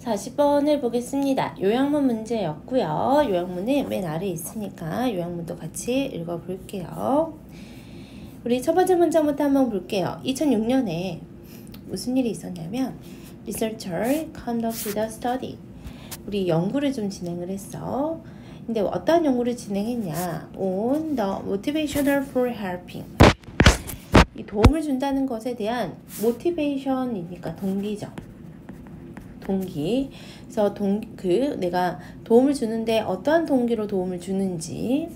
40번을 보겠습니다. 요약문 문제였고요. 요약문은 맨 아래에 있으니까 요약문도 같이 읽어볼게요. 우리 첫 번째 문장부터 한번 볼게요. 2006년에 무슨 일이 있었냐면 Researcher conducted a study. 우리 연구를 좀 진행을 했어. 근데 어떤 연구를 진행했냐? On the motivational for helping. 이 도움을 준다는 것에 대한 motivation이니까 동기죠. 동기. 그래서 내가 도움을 주는데 어떠한 동기로 도움을 주는지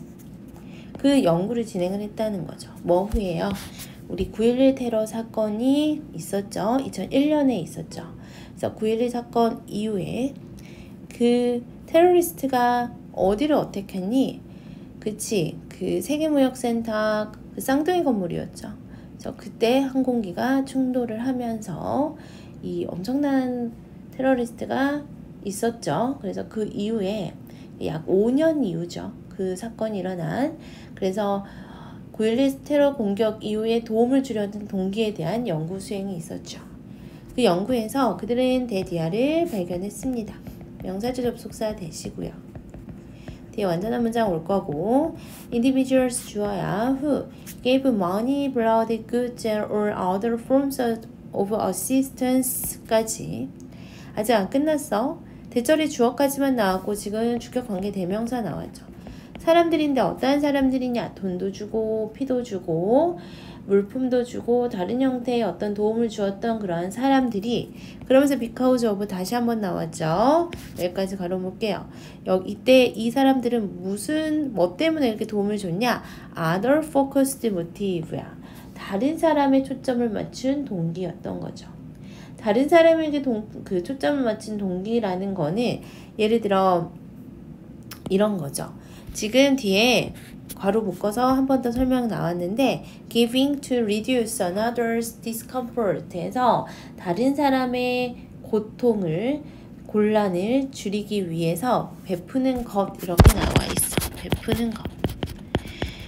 그 연구를 진행을 했다는 거죠. 뭐 후에요? 우리 9.11 테러 사건이 있었죠. 2001년에 있었죠. 그래서 9.11 사건 이후에 그 테러리스트가 어디를 어택했니? 그치. 그 세계무역센터 그 쌍둥이 건물이었죠. 그래서 그때 항공기가 충돌을 하면서 이 엄청난 테러리스트가 있었죠. 그래서 그 이후에 약 5년 이후죠. 그 사건이 일어난. 그래서 9.11 테러 공격 이후에 도움을 주려는 동기에 대한 연구 수행이 있었죠. 그 연구에서 그들은 데디아를 발견했습니다. 명사절 접속사 되시고요. 뒤에 완전한 문장 올 거고 individuals 주어야 who gave money, blood, goods, or other forms of assistance까지 아직 안 끝났어. 대절이 주어까지만 나왔고 지금 주격관계 대명사 나왔죠. 사람들인데 어떠한 사람들이냐? 돈도 주고 피도 주고 물품도 주고 다른 형태의 어떤 도움을 주었던 그러한 사람들이 그러면서 because of 다시 한번 나왔죠. 여기까지 가려볼게요. 이때 이 사람들은 뭐 때문에 이렇게 도움을 줬냐? Other focused motive야. 다른 사람의 초점을 맞춘 동기였던 거죠. 다른 사람에게 그 초점을 맞춘 동기라는 거는 예를 들어 이런 거죠. 지금 뒤에 괄호 묶어서 한 번 더 설명 나왔는데 giving to reduce another's discomfort 해서 다른 사람의 고통을 곤란을 줄이기 위해서 베푸는 것 이렇게 나와 있어. 베푸는 것.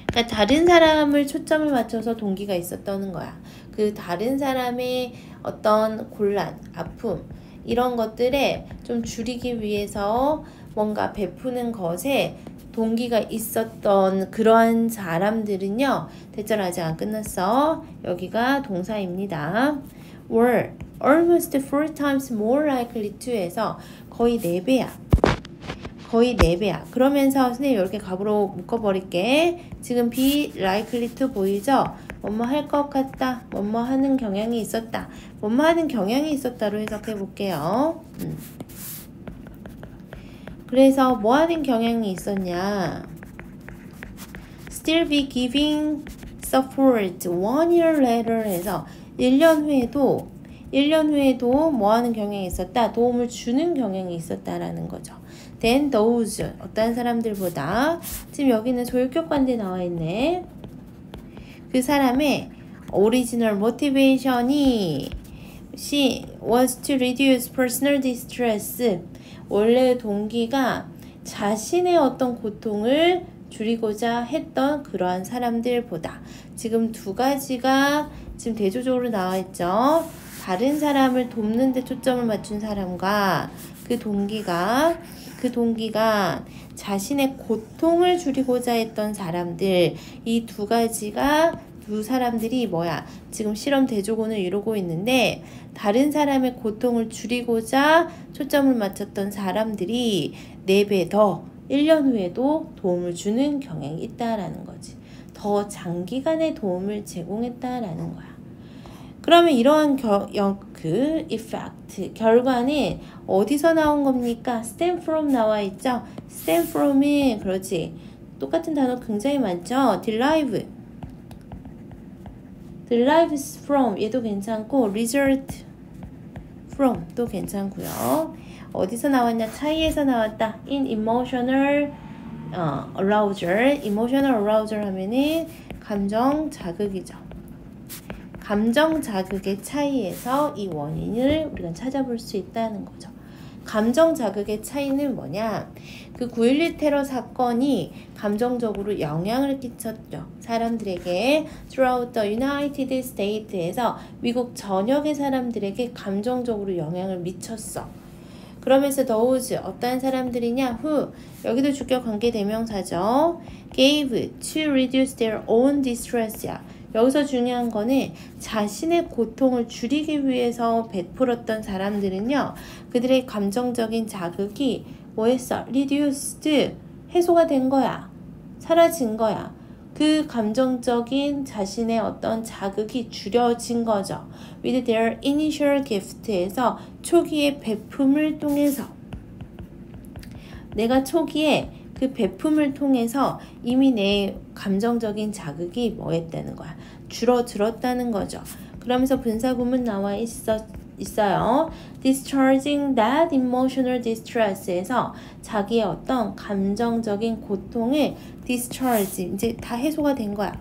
그러니까 다른 사람을 초점을 맞춰서 동기가 있었다는 거야. 그 다른 사람의 어떤 곤란, 아픔 이런 것들에 좀 줄이기 위해서 뭔가 베푸는 것에 동기가 있었던 그러한 사람들은요. 대절 아직 안 끝났어. 여기가 동사입니다. were almost 4 times more likely to 해서 거의 4배야. 거의 4배야. 그러면서 선생님 이렇게 값으로 묶어버릴게. 지금 be likely to 보이죠? 뭐뭐 할 것 같다. 뭐뭐 하는 경향이 있었다. 뭐뭐 하는 경향이 있었다로 해석해 볼게요. 그래서 뭐 하는 경향이 있었냐? Still be giving support 1 year later 해서 1년 후에도 뭐 하는 경향이 있었다? 도움을 주는 경향이 있었다라는 거죠. Then those 어떤 사람들보다 지금 여기는 소유격 관대 나와 있네. 그 사람의 original motivation이 was to reduce personal distress. 원래 동기가 자신의 어떤 고통을 줄이고자 했던 그러한 사람들보다 지금 두 가지가 지금 대조적으로 나와 있죠. 다른 사람을 돕는 데 초점을 맞춘 사람과 그 동기가 자신의 고통을 줄이고자 했던 사람들 이 두 가지가 두 사람들이 뭐야? 지금 실험 대조군을 이루고 있는데 다른 사람의 고통을 줄이고자 초점을 맞췄던 사람들이 4배 더 1년 후에도 도움을 주는 경향이 있다라는 거지. 더 장기간의 도움을 제공했다라는 거야. 그러면 이러한 effect, 결과는 어디서 나온 겁니까? stem from 나와 있죠? stem from이 그렇지. 똑같은 단어 굉장히 많죠? derives from 얘도 괜찮고 result from 도 괜찮고요. 어디서 나왔냐? 차이에서 나왔다. in emotional arousal. emotional arousal 하면은 감정 자극이죠. 감정 자극의 차이에서 이 원인을 우리가 찾아볼 수 있다는 거죠. 감정 자극의 차이는 뭐냐? 그 9.11 테러 사건이 감정적으로 영향을 끼쳤죠. 사람들에게 throughout the United States에서 미국 전역의 사람들에게 감정적으로 영향을 미쳤어. 그러면서 those 어떠한 사람들이냐 who 여기도 주격 관계 대명사죠. gave to reduce their own distress야. 여기서 중요한 거는 자신의 고통을 줄이기 위해서 베풀었던 사람들은요. 그들의 감정적인 자극이 뭐했어? reduced 해소가 된 거야. 사라진 거야. 그 감정적인 자신의 어떤 자극이 줄여진 거죠. With their initial gift에서 초기의 베품을 통해서 내가 초기에 그 베품을 통해서 이미 내 감정적인 자극이 뭐했다는 거야. 줄어들었다는 거죠. 그러면서 분사구문 나와 있어요. Discharging that emotional distress에서 자기의 어떤 감정적인 고통을 discharge 이제 다 해소가 된 거야.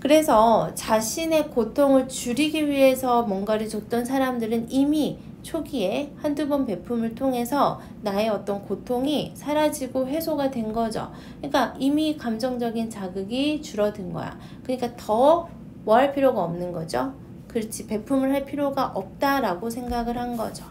그래서 자신의 고통을 줄이기 위해서 뭔가를 줬던 사람들은 이미 초기에 한두 번 베품을 통해서 나의 어떤 고통이 사라지고 해소가 된 거죠. 그러니까 이미 감정적인 자극이 줄어든 거야. 그러니까 더 뭐 할 필요가 없는 거죠. 그렇지, 베품을 할 필요가 없다라고 생각을 한 거죠.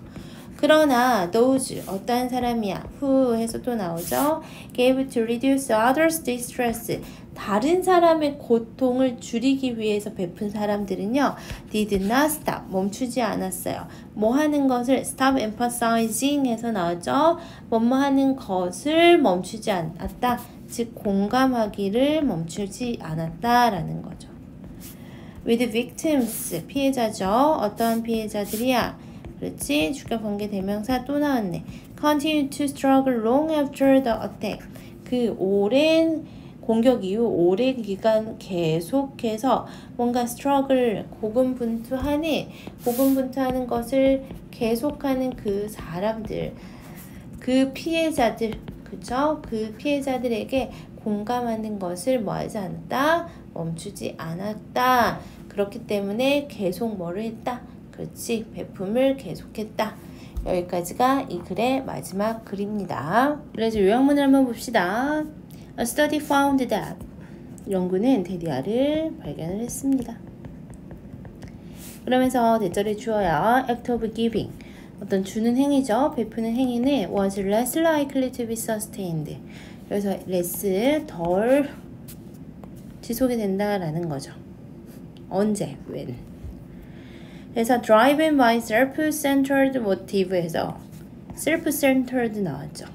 그러나 those 어떠한 사람이야? who 해서 또 나오죠. gave to reduce others' distress 다른 사람의 고통을 줄이기 위해서 베푼 사람들은요. did not stop 멈추지 않았어요. 뭐 하는 것을 stop emphasizing 해서 나오죠. 뭐뭐 하는 것을 멈추지 않았다. 즉 공감하기를 멈추지 않았다라는 거죠. with victims 피해자죠. 어떠한 피해자들이야? 그렇지. 주격 관계 대명사 또 나왔네. continue to struggle long after the attack. 그 오랜 공격 이후 오랜 기간 계속해서 뭔가 struggle 고군분투하는 것을 계속하는 그 사람들, 그 피해자들, 그쵸? 그 피해자들에게 공감하는 것을 뭐 하지 않았다? 멈추지 않았다. 그렇기 때문에 계속 뭐를 했다? 그렇지. 베품을 계속했다. 여기까지가 이 글의 마지막 글입니다. 그래서 요약문을 한번 봅시다. A study found that 연구는 데디아를 발견을 했습니다. 그러면서 대절해 주어야 act of giving 어떤 주는 행위죠. 베푸는 행위는 was less likely to be sustained. 그래서 less 덜 지속이 된다라는 거죠. 언제? when. 그래서 driven by self-centered motive에서 self-centered 나왔죠.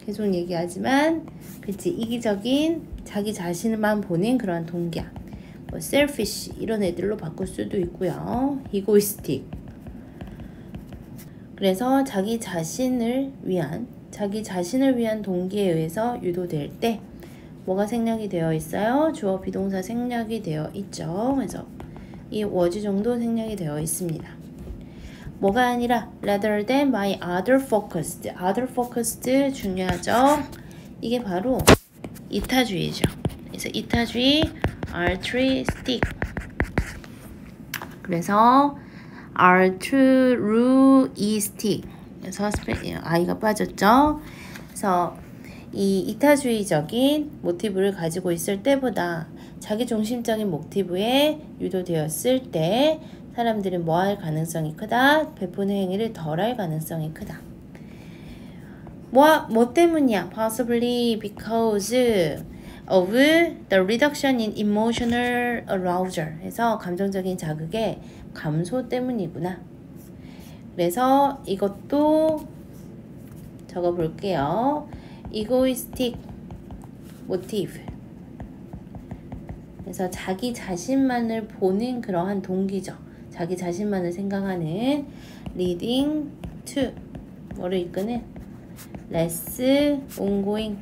계속 얘기하지만 그치 이기적인 자기 자신만 보는 그런 동기야. 뭐 selfish 이런 애들로 바꿀 수도 있고요. egoistic. 그래서 자기 자신을 위한 동기에 의해서 유도될 때 뭐가 생략이 되어 있어요? 주어 비동사 생략이 되어 있죠. 그래서 이 was 정도 생략이 되어 있습니다. 뭐가 아니라 rather than by other focused. other focused 중요하죠. 이게 바로 이타주의죠. 그래서 이타주의 altruistic. 그래서 altruistic. 그래서 i가 빠졌죠. 그래서 이 이타주의적인 모티브를 가지고 있을 때보다 자기중심적인 모티브에 유도되었을 때 사람들은 뭐 할 가능성이 크다? 베푸는 행위를 덜 할 가능성이 크다. 뭐 때문이야? Possibly because of the reduction in emotional arousal. 해서 감정적인 자극의 감소 때문이구나. 그래서 이것도 적어볼게요. egoistic motive. 그래서 자기 자신만을 보는 그러한 동기죠. 자기 자신만을 생각하는 leading to 뭐를 이끄는 less ongoing.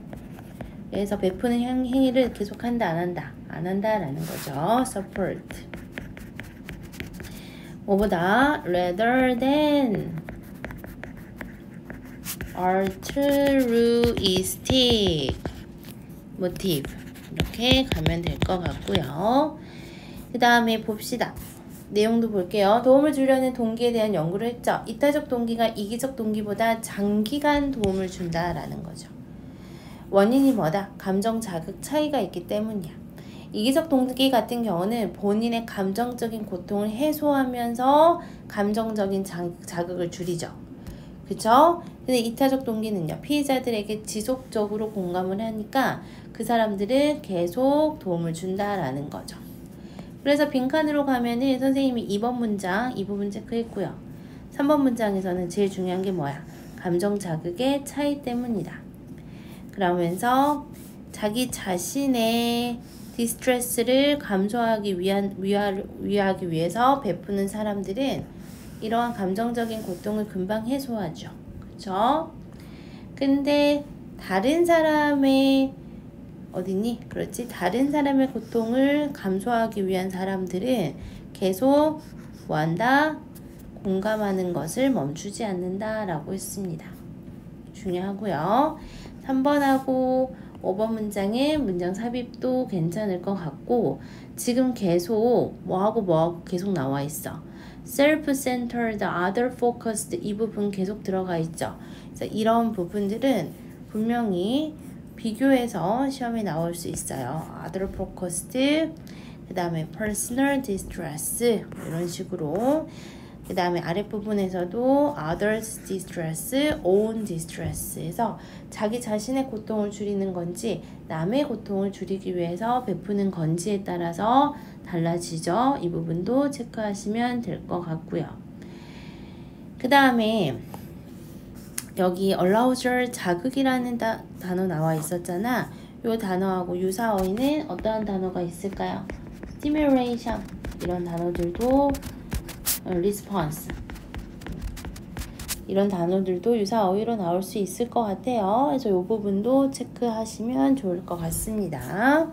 그래서 베푸는 행위를 계속한다 안 한다라는 거죠. support. 뭐보다 rather than altruistic motive 이렇게 가면 될 것 같고요. 그 다음에 봅시다. 내용도 볼게요. 도움을 주려는 동기에 대한 연구를 했죠. 이타적 동기가 이기적 동기보다 장기간 도움을 준다라는 거죠. 원인이 뭐다? 감정 자극 차이가 있기 때문이야. 이기적 동기 같은 경우는 본인의 감정적인 고통을 해소하면서 감정적인 자극을 줄이죠. 그쵸? 근데 이타적 동기는요, 피해자들에게 지속적으로 공감을 하니까 그 사람들은 계속 도움을 준다라는 거죠. 그래서 빈칸으로 가면은 선생님이 2번 문장 이 부분 체크했고요. 3번 문장에서는 제일 중요한 게 뭐야? 감정 자극의 차이 때문이다. 그러면서 자기 자신의 디스트레스를 감소하기 위하기 위해서 베푸는 사람들은 이러한 감정적인 고통을 금방 해소하죠. 그쵸? 근데 다른 사람의 어디니? 그렇지? 다른 사람의 고통을 감소하기 위한 사람들은 계속 뭐한다? 공감하는 것을 멈추지 않는다 라고 했습니다. 중요하고요. 3번하고 5번 문장의 문장 삽입도 괜찮을 것 같고 지금 계속 뭐하고 계속 나와 있어. self-centered, other-focused 이 부분 계속 들어가 있죠. 그래서 이런 부분들은 분명히 비교해서 시험에 나올 수 있어요. other-focused, 그 다음에 personal distress 이런 식으로 그 다음에 아랫부분에서도 others distress, own distress에서 자기 자신의 고통을 줄이는 건지 남의 고통을 줄이기 위해서 베푸는 건지에 따라서 달라지죠. 이 부분도 체크하시면 될 것 같고요. 그 다음에 여기 arousal 자극이라는 단어 나와 있었잖아. 이 단어하고 유사 어휘는 어떠한 단어가 있을까요? stimulation 이런 단어들도 response 이런 단어들도 유사 어휘로 나올 수 있을 것 같아요. 그래서 이 부분도 체크하시면 좋을 것 같습니다.